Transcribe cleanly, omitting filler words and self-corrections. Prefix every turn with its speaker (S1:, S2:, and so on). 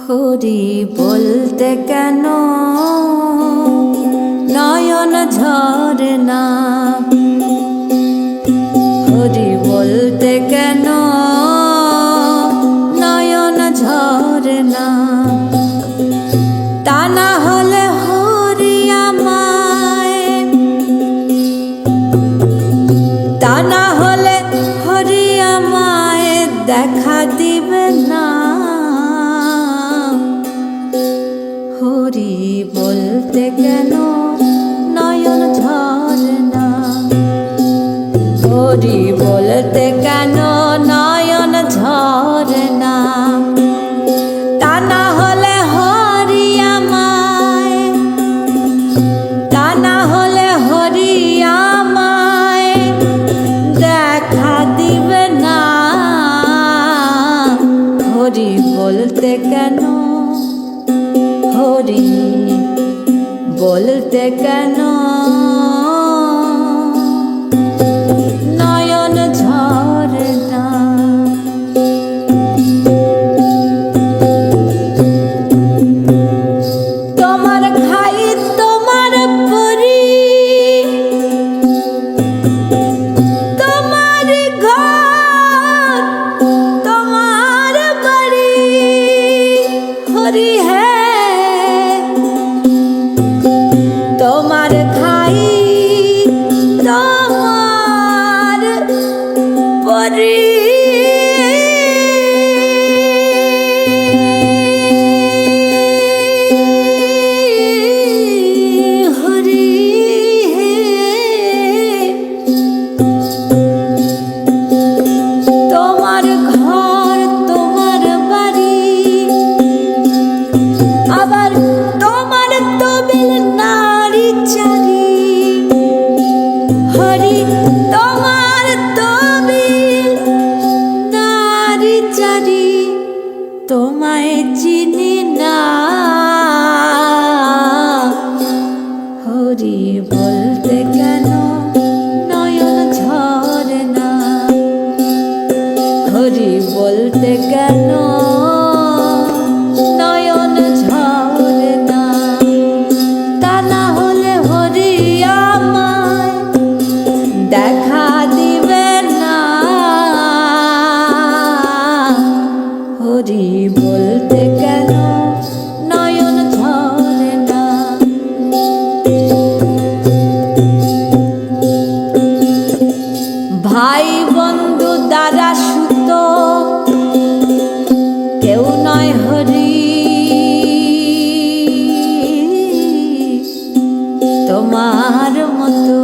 S1: হরি বলতে কেন নয়ন ঝরে না, হরি বলতে কেন নয়ন ঝরে না। তা না হলে হরি আমায়, তা না হলে হরি আমায় দেখা দিবে না। হরি বলতে কেন নয়ন ঝরে না, হরি বলতে কেন নয়ন ঝরে না। তা না হলে হরি আমায়, তা না হলে হরি আমায় দেখা দিবে না। হরি বলতে কেন, হরি বলতে কেন নয়ন ঝরে না। তোমার খাই তোমার পরি, তোমার ঘর তোমার বাড়ি, হরি হ্যাঁ তোমার খাই তোমার পরি। হরি তোমার ঘর তোমার বাড়ি, আবার তোমার তবিল নারী চারি। হরি তোমার তবিল নারী চারি, তোমায় চিনি না। হরি বলতে কেন নয়ন ঝরে না, হরি বলতে কেন নয়ন ঝরে না। তা না হলে হরি আমায় দেখা দিবে না। হরি বলতে কেন নয়ন ঝরে না। ভাই বন্ধু দাদা সুত কেউ নয় হরি, তোমার মতো